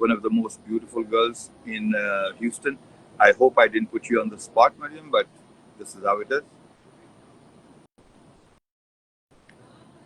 one of the most beautiful girls in Houston. I hope I didn't put you on the spot, Mariam, but this is how it is.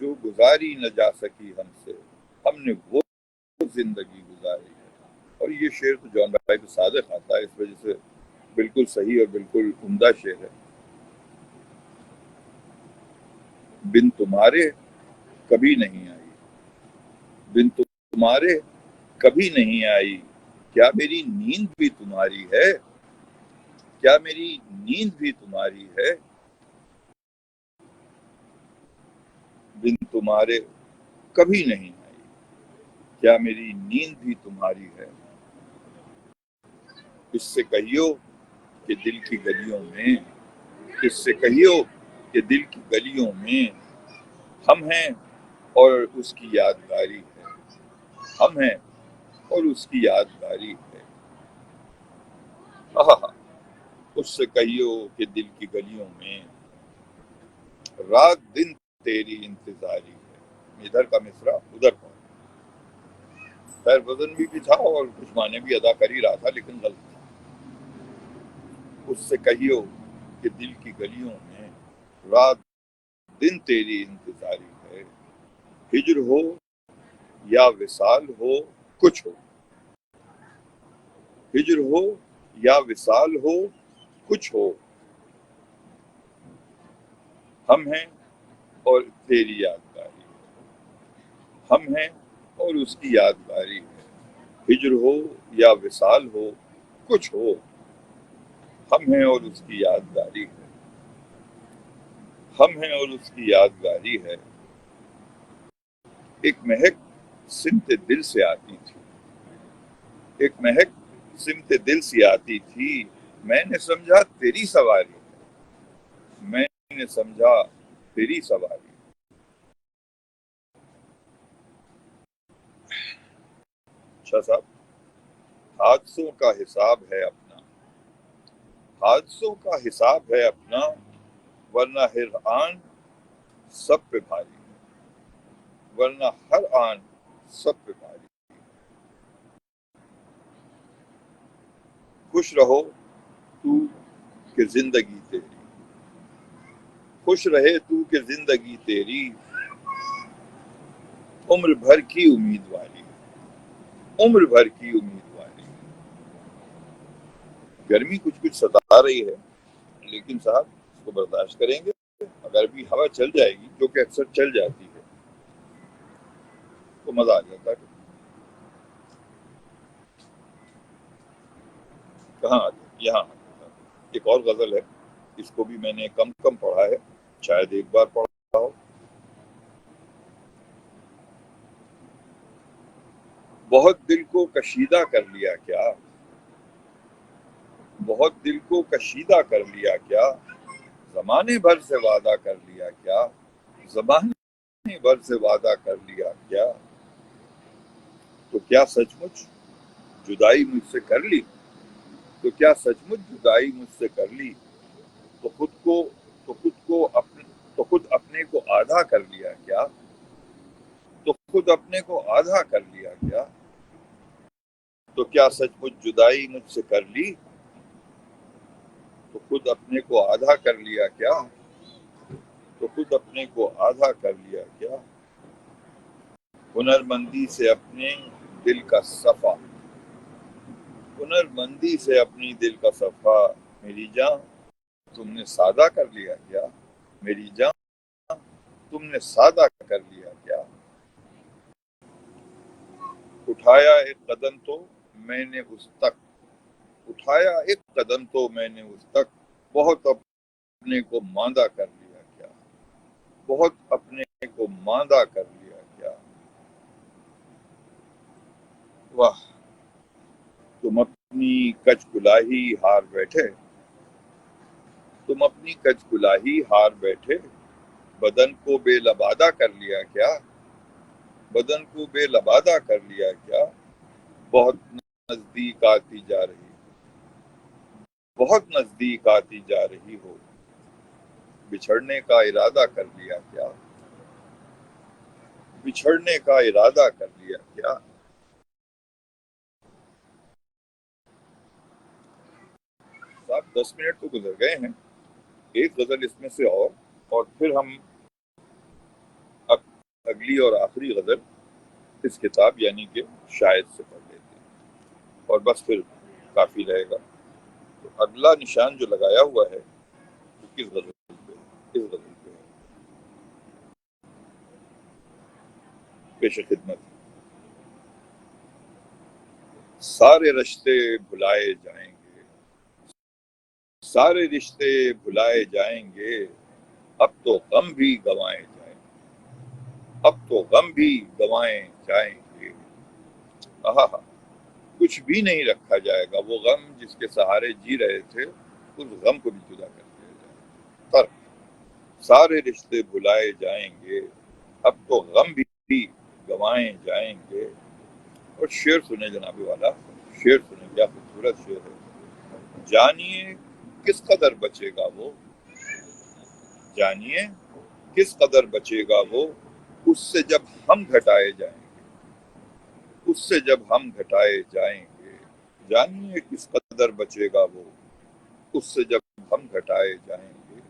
جو گزاری نہ جا سکی ہم سے، ہم نے وہ زندگی گزاری ہے۔ اور یہ شعر تو جان بھائی کو صادق آتا ہے، اس وجہ سے بالکل صحیح اور بالکل عمدہ شعر ہے۔ بن تمہارے کبھی نہیں آئی، بن تمہارے کبھی نہیں آئی، کیا میری نیند بھی تمہاری ہے، کیا میری نیند بھی تمہاری ہے، بن تمہارے کبھی نہیں آئی، کیا میری نیند بھی تمہاری ہے۔ اس سے کہیو کہ دل کی گلیوں میں، اس سے کہیو کہ دل کی گلیوں میں ہم ہیں اور اس کی یادگاری ہے، ہم ہیں اور اس کی یادگاری ہے۔ آہا، اس سے کہیو کہ دل کی گلیوں میں رات دن تیری انتظاری ہے۔ ادھر کا مصرع ادھر کا، خیر وزن بھی تھا اور کچھ معنی بھی ادا کر ہی رہا تھا، لیکن غلط تھا۔ اس سے کہیو کہ دل کی گلیوں میں رات دن تیری انتظاری ہے، ہجر ہو یا وصال ہو کچھ ہو، ہجر ہو یا وصال ہو کچھ ہو، ہم ہیں اور تیری یادگاری ہے، ہم ہیں اور اس کی یادگاری ہے، ہجر ہو یا وصال ہو کچھ ہو، ہم ہیں اور اس کی یادگاری ہے، ہم ہیں اور اس کی یادگاری ہے۔ ایک مہک سمت دل سے آتی تھی، ایک مہک سمت دل سے آتی تھی، میں نے سمجھا تیری سواری، میں نے سمجھا تیری سواری۔ اچھا صاحب، حادثوں کا حساب ہے اپنا، حادثوں کا حساب ہے اپنا، ورنہ ہر آن سب پہ بھاری، ورنہ ہر آن سب پہ بھاری۔ خوش رہو تو کہ زندگی تیری، خوش رہے تو کہ زندگی تیری، عمر بھر کی امیدواری، عمر بھر کی امیدواری۔ گرمی کچھ کچھ ستا رہی ہے، لیکن صاحب اس کو برداشت کریں گے۔ اگر بھی ہوا چل جائے گی، جو کہ اکثر چل جاتی ہے، تو مزہ آ جاتا ہے۔ کہاں آ جائے یہاں آ جاتا ہے۔ ایک اور غزل ہے، اس کو بھی میں نے کم کم پڑھا ہے، شاید ایک بار پڑھا ہو۔ بہت دل کو کشیدہ کر لیا کیا، بہت دل کو کشیدہ کر لیا کیا، زمانے بھر سے وعدہ کر لیا کیا، زمانے بھر سے وعدہ کر لیا کیا، تو کیا سچ مچ جدائی مجھ سے کر لی، تو کیا سچ مچ جدائی مجھ سے کر لی، تو خود کو تو خود کو اپنے تو خود اپنے کو آدھا کر لیا کیا، تو خود اپنے کو آدھا کر لیا کیا، تو کیا سچ مچ جدائی مجھ سے کر لی، تو خود اپنے کو آدھا کر لیا کیا، تو خود اپنے کو آدھا کر لیا کیا۔ ہنر مندی سے اپنے دل کا صفا، ہنر مندی سے اپنی دل کا صفا، میری جان تم نے سادہ کر لیا کیا، میری جان تم نے سادہ کر لیا کیا۔ اٹھایا ایک قدم تو میں نے اس تک، اٹھایا ایک قدم تو میں نے اس تک، بہت اپنے کو ماندہ کر لیا کیا، بہت اپنے کو ماندہ کر لیا کیا۔ واہ، تم اپنی کچ کلاہی ہار بیٹھے، تم اپنی کچ کلاہی ہار بیٹھے، بدن کو بے لبادہ کر لیا کیا، بدن کو بے لبادہ کر لیا کیا۔ بہت نزدیک آتی جا رہی، بہت نزدیک آتی جا رہی ہو، بچھڑنے کا ارادہ کر لیا کیا، بچھڑنے کا ارادہ کر لیا کیا۔ صاحب 10 منٹ تو گزر گئے ہیں، ایک غزل اس میں سے اور پھر ہم اگلی اور آخری غزل اس کتاب یعنی کہ شاید سے پڑھ لیتے ہیں اور بس پھر کافی رہے گا. تو اگلا نشان جو لگایا ہوا ہے وہ کس غزل پہ؟ اس غزل پہ ہے. پیش خدمت. سارے رشتے بھلائے جائیں گے، سارے رشتے بھلائے جائیں گے، اب تو غم بھی گنوائے جائیں گے، اب تو غم بھی گنوائے جائیں گے. آہا، کچھ بھی نہیں رکھا جائے گا. وہ غم جس کے سہارے جی رہے تھے اس غم کو بھی جدا کر دیا جائے گا. فرق. سارے رشتے بھلائے جائیں گے، اب تو غم بھی گنوائے جائیں گے. اور شعر سنے جناب والا، شعر سنے، کیا خوبصورت شعر ہے. جانیے کس قدر بچے گا وہ، جانیے کس قدر بچے گا وہ، اس سے جب ہم گھٹائے جائیں گے، اس سے جب ہم گھٹائے جائیں گے. جانیے کس قدر بچے گا وہ، اس سے جب ہم گھٹائے جائیں گے.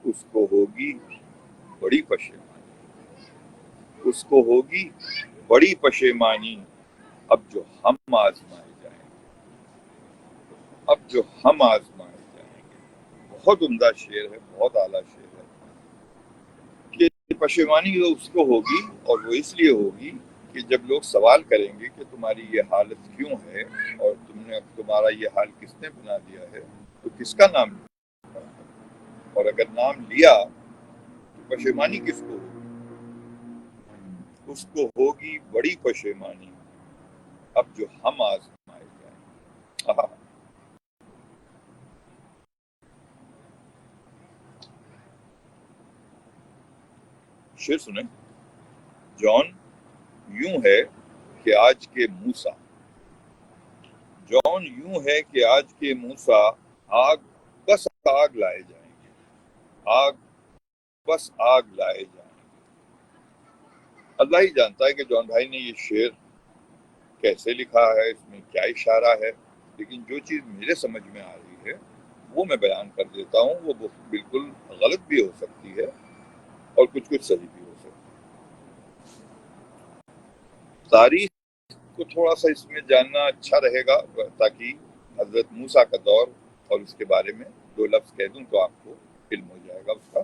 اس کو ہوگی بڑی پشیمانی، اس کو ہوگی بڑی پشیمانی، اب جو ہم آزمائے جائیں گے، اب جو ہم آزمائے جائیں گے. بہت عمدہ شعر ہے، بہت اعلیٰ شعر ہے. کہ پشیمانی اس کو ہوگی، اور وہ اس لیے ہوگی کہ جب لوگ سوال کریں گے کہ تمہاری یہ حالت کیوں ہے اور تمہارا یہ حال کس نے بنا دیا ہے، تو کس کا نام لیا؟ اور اگر نام لیا تو پشیمانی کس کو ہوگی؟ اس کو ہوگی بڑی پشیمانی، اب جو ہم آزمائے جائیں. آہا. شعر سنیں. جون یوں ہے کہ آج کے موسیٰ، جون یوں ہے کہ آج کے موسیٰ، آگ بس آگ لائے جائیں گے، آگ بس آگ لائے جائیں گے. اللہ ہی جانتا ہے کہ جون بھائی نے یہ شعر کیسے لکھا ہے، اس میں کیا اشارہ ہے، لیکن جو چیز میرے سمجھ میں آ رہی ہے وہ میں بیان کر دیتا ہوں. وہ بالکل غلط بھی ہو سکتی ہے اور کچھ صحیح بھی ہو سکتی ہے. تاریخ کو تھوڑا سا اس میں جاننا اچھا رہے گا، تاکہ حضرت موسیٰ کا دور اور اس کے بارے میں دو لفظ کہہ دوں تو آپ کو علم ہو جائے گا اس کا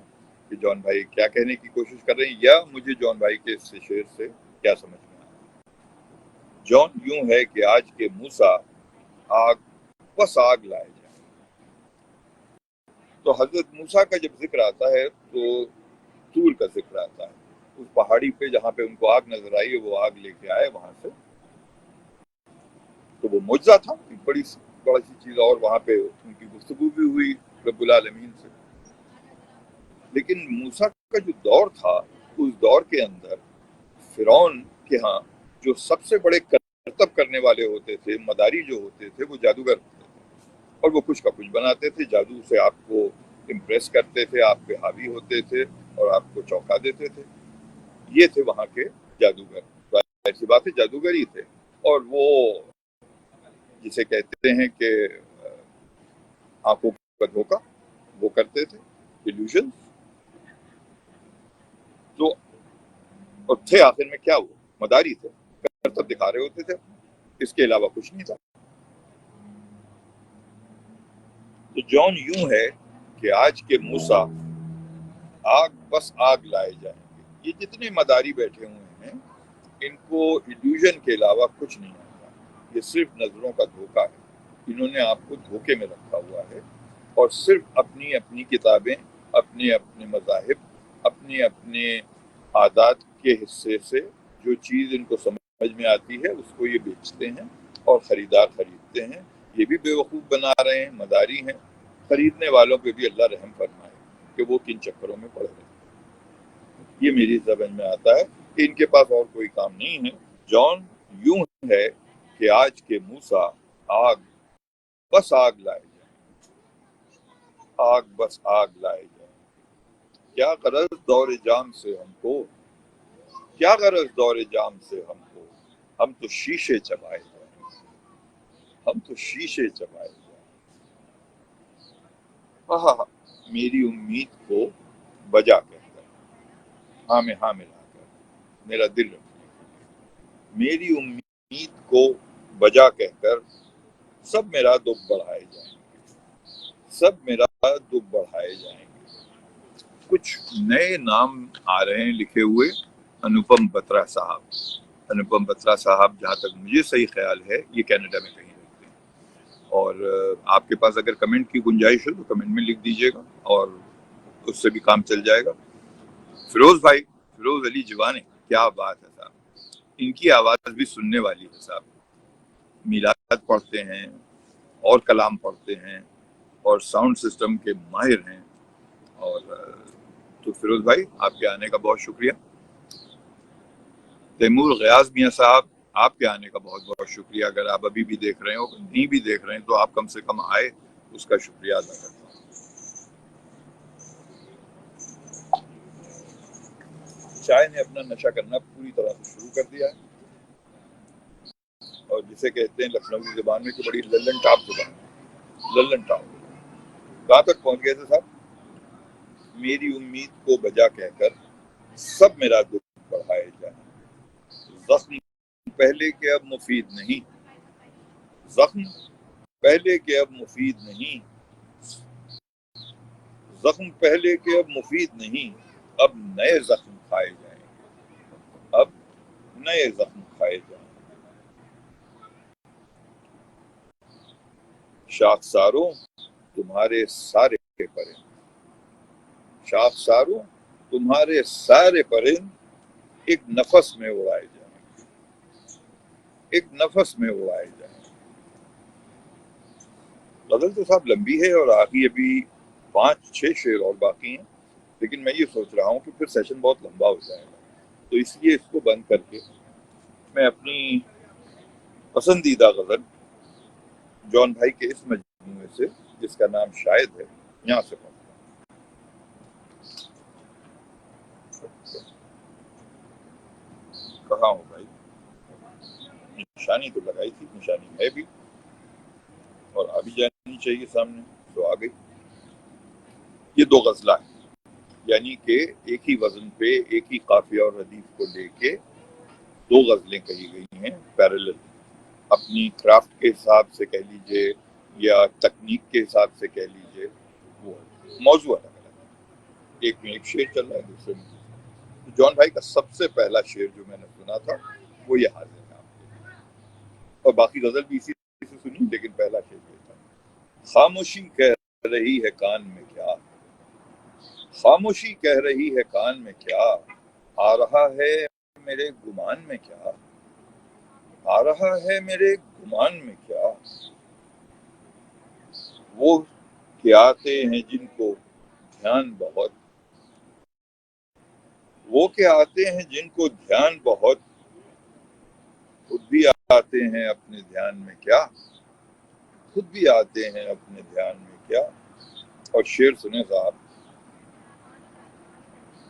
کہ جون بھائی کیا کہنے کی کوشش کر رہے ہیں، یا مجھے جون بھائی کے اس شعر سے کیا سمجھ میں آیا. جون یوں ہے کہ آج کے موسیٰ، آگ بس آگ لائے جائیں. تو حضرت موسیٰ کا جب ذکر آتا ہے تو طور کا ذکر آتا ہے. اس پہاڑی پہ جہاں پہ ان کو آگ نظر آئی، وہ آگ لے کے آئے وہاں سے، تو وہ معجزہ تھا، بڑی سی چیز. اور وہاں پہ ان کی گفتگو بھی ہوئی رب العالمین سے. لیکن موسیٰ کا جو دور تھا، اس دور کے اندر فرعون کے ہاں جو سب سے بڑے کرتب کرنے والے ہوتے تھے، مداری جو ہوتے تھے، وہ جادوگر ہوتے تھے، اور وہ کچھ کا کچھ بناتے تھے. جادو سے آپ کو امپریس کرتے تھے، آپ پہ حاوی ہوتے تھے اور آپ کو چونکا دیتے تھے. یہ تھے وہاں کے جادوگر. ایسی بات ہے، جادوگر ہی تھے. اور وہ جسے کہتے ہیں کہ آنکھوں کا دھوکہ، وہ کرتے تھے، illusion. تو اور تھے آخر میں کیا، وہ مداری تھے، کرتب دکھا رہے ہوتے تھے، اس کے علاوہ کچھ نہیں تھا. تو جون یوں ہے کہ آج کے موسیٰ، آگ بس آگ لائے جائیں گے. یہ جتنے مداری بیٹھے ہوئے ہیں ان کو illusion کے علاوہ کچھ نہیں آتا. یہ صرف نظروں کا دھوکہ ہے. انہوں نے آپ کو دھوکے میں رکھا ہوا ہے، اور صرف اپنی اپنی کتابیں، اپنے اپنے مذاہب، اپنے اپنے عادات کے حصے سے جو چیز ان کو سمجھ میں آتی ہے اس کو یہ بیچتے ہیں اور خریدار خریدتے ہیں. یہ بھی بیوقوف بنا رہے ہیں، مداری ہیں. خریدنے والوں پہ بھی اللہ رحم فرمائے کہ وہ کن چکروں میں پڑ رہے ہیں. یہ میری سمجھ میں آتا ہے کہ ان کے پاس اور کوئی کام نہیں ہے. جون یوں ہے کہ آج کے موسیٰ، آگ بس آگ لائے جائیں، آگ بس آگ لائے جائیں. کیا غرض دور جام سے ہم کو، کیا غرض دور جام سے ہم کو، ہم تو شیشے چبائے جائیں، ہم تو شیشے چبائے جائیں. میری امید کو بجا کہتا ہے. میں ہاں ملا کر میرا دل رکھیے، میری امید کو بجا کہہ کر سب میرا دکھ بڑھائے جائیں گے، سب میرا دکھ بڑھائے جائیں گے۔ کچھ نئے نام آ رہے ہیں لکھے ہوئے، انوپم بترا صاحب۔ انوپم بترا صاحب جہاں تک مجھے صحیح خیال ہے یہ کینیڈا میں کہیں رہتے ہیں، اور آپ کے پاس اگر کمنٹ کی گنجائش ہے تو کمنٹ میں لکھ دیجئے گا اور اس سے بھی کام چل جائے گا۔ فیروز بھائی، فیروز علی جوان، کیا بات ہے صاحب، ان کی آواز بھی سننے والی ہے صاحب، میلاد پڑھتے ہیں اور کلام پڑھتے ہیں اور ساؤنڈ سسٹم کے ماہر ہیں، اور تو فیروز بھائی آپ کے آنے کا بہت شکریہ۔ تیمور غیاث میاں صاحب، آپ کے آنے کا بہت بہت شکریہ۔ اگر آپ ابھی بھی دیکھ رہے ہو، نہیں بھی دیکھ رہے ہیں تو آپ کم سے کم آئے، اس کا شکریہ ادا کرتا ہوں۔ چائے نے اپنا نشہ کرنا پوری طرح سے شروع کر دیا ہے، اور جسے کہتے ہیں لکھنوی زبان میں کہ بڑی للن ٹاپ زبان ہے، للن ٹاپ۔ کہاں تک پہنچ گئے تھے صاحب؟ میری امید کو بجا کہہ کر سب میرا دکھ بڑھائے جائیں، زخم پہلے کے اب مفید نہیں، زخم پہلے کے اب مفید نہیں، زخم پہلے کے اب مفید نہیں، اب نئے زخم کھائے جائیں گے، اب نئے زخم کھائے جائیں گے۔ شاخساروں تمہارے سارے پرند، شاخساروں تمہارے سارے پرند ایک نفس میں اڑائے جائیں گے، ایک نفس میں اڑائے جائیں گے۔ غزل تو صاحب لمبی ہے اور آگے ابھی 5-6 شعر اور باقی ہیں، لیکن میں یہ سوچ رہا ہوں کہ پھر سیشن بہت لمبا ہو جائے گا، تو اس لیے اس کو بند کر کے میں اپنی پسندیدہ غزل جان بھائی کے اس مجموعے سے جس کا نام شاید ہے یہاں سے پڑھوں۔ کہاں ہوں بھائی؟ نشانی تو لگائی تھی، نشانی ہے بھی اور ابھی جانی چاہیے سامنے، تو آ گئی۔ یہ 2 غزلیں ہیں، یعنی کہ ایک ہی وزن پہ ایک ہی قافیہ اور ردیف کو لے کے 2 غزلیں کہی گئی ہیں پیرالل، اپنی کرافٹ کے حساب سے کہہ لیجئے یا تکنیک کے حساب سے کہہ لیجئے، وہ موضوع الگ الگ ہے، ایک میں ایک شعر چل رہا ہے، دوسرے میں جان بھائی کا سب سے پہلا شعر جو میں نے سنا تھا وہ یہ حاضر ہے آپ کے، اور باقی غزل بھی اسی سے سنی، لیکن پہلا شعر یہ تھا۔ خاموشی کہہ رہی ہے کان میں کیا، خاموشی کہہ رہی ہے کان میں کیا، آ رہا ہے میرے گمان میں کیا، آ رہا ہے میرے گمان میں کیا، وہ کہ آتے ہیں جن کو دھیان بہت، وہ کہ آتے ہیں جن کو دھیان بہت، خود بھی آتے ہیں اپنے دھیان میں کیا، خود بھی آتے ہیں اپنے دھیان میں کیا۔ اور شعر سنیں صاحب،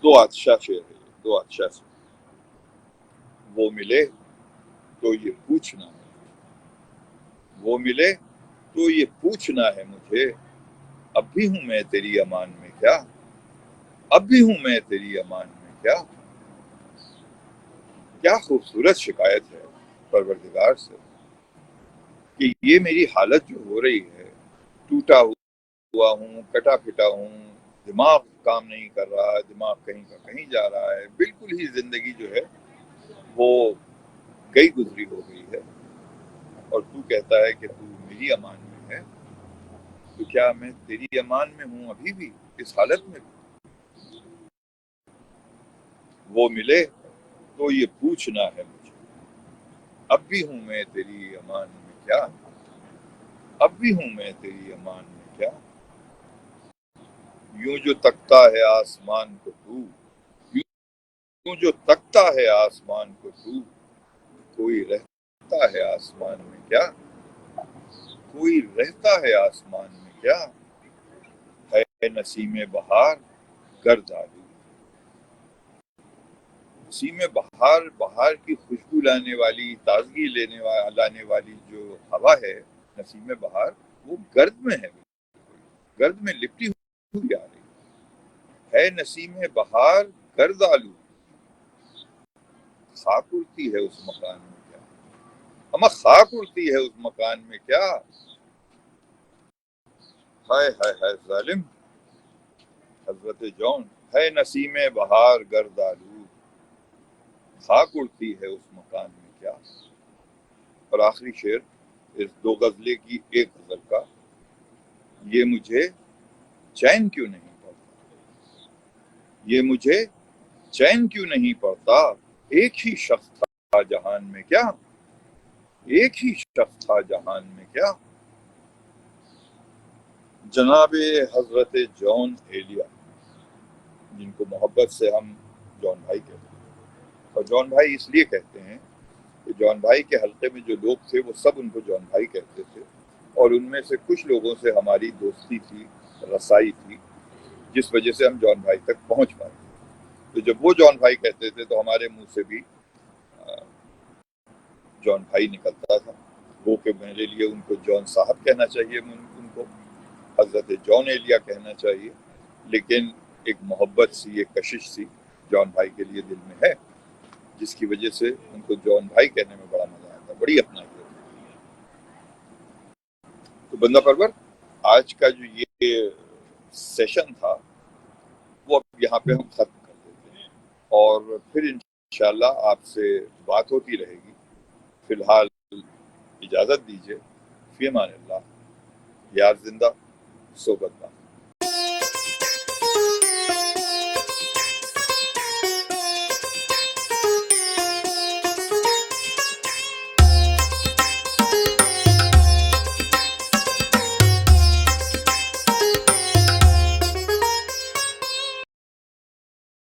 2 عطشہ شعر ہے، 2 عطشہ سے، وہ ملے تو یہ پوچھنا ہے، وہ ملے تو یہ پوچھنا ہے مجھے، اب بھی ہوں میں تیری امان میں کیا، اب بھی ہوں میں تیری امان میں کیا۔ کیا خوبصورت شکایت ہے پروردگار سے کہ یہ میری حالت جو ہو رہی ہے، ٹوٹا ہوا ہوں، کٹا پھٹا ہوں، دماغ کام نہیں کر رہا، دماغ کہیں کا کہیں جا رہا ہے، بالکل ہی زندگی جو ہے وہ گئی گزری ہو گئی ہے، اور تو کہتا ہے کہ تو میری امان میں ہے، تو کیا میں تیری امان میں ہوں ابھی بھی اس حالت میں؟ وہ ملے تو یہ پوچھنا ہے مجھے، اب بھی ہوں میں تیری امان میں کیا، اب بھی ہوں میں تیری امان میں کیا۔ یوں جو تکتا ہے آسمان کو تو، یوں جو تکتا ہے آسمان کو تو، کوئی رہتا ہے آسمان میں کیا، کوئی رہتا ہے آسمان میں کیا، ہے نسیم بہار گرد آلود، نسیم بہار، بہار کی خوشبو لانے والی، تازگی لانے والی جو ہوا ہے نسیم بہار، وہ گرد میں ہے، گرد میں لپٹی ہوئی آ رہی ہے نسیم بہار گرد آلود، خاک اڑتی ہے اس مکان میں کیا، اما خاک اڑتی ہے اس مکان میں کیا، ہائے ہائے ہائے ظالم حضرت جون ہے نسیم بہار گرد آلود، خاک اڑتی ہے اس مکان میں کیا۔ اور آخری شعر اس دو غزلے کی ایک غزل کا، یہ مجھے چین کیوں نہیں پڑتا، یہ مجھے چین کیوں نہیں پڑتا، ایک ہی شخص تھا جہان میں کیا، ایک ہی شخص تھا جہان میں کیا۔ جناب حضرت جون ایلیا، جن کو محبت سے ہم جون بھائی کہتے ہیں، اور جون بھائی اس لیے کہتے ہیں کہ جون بھائی کے حلقے میں جو لوگ تھے وہ سب ان کو جون بھائی کہتے تھے، اور ان میں سے کچھ لوگوں سے ہماری دوستی تھی، رسائی تھی، جس وجہ سے ہم جون بھائی تک پہنچ پائے۔ تو جب وہ جون بھائی کہتے تھے تو ہمارے منہ سے بھی جون بھائی نکلتا تھا، وہ کہ میرے لیے ان کو جون صاحب کہنا چاہیے، ان کو حضرت جون ایلیا کہنا چاہیے، لیکن ایک محبت سی، ایک کشش سی جون بھائی کے لیے دل میں ہے، جس کی وجہ سے ان کو جون بھائی کہنے میں بڑا مزہ آتا، بڑی اپنائیت۔ تو بندہ پرور، آج کا جو یہ سیشن تھا وہ اب یہاں پہ ہم ختم کر دیتے ہیں، اور پھر انشاءاللہ آپ سے بات ہوتی رہے گی۔ فی الحال اجازت دیجیے، فی امان اللہ، یار زندہ صحبت باقی۔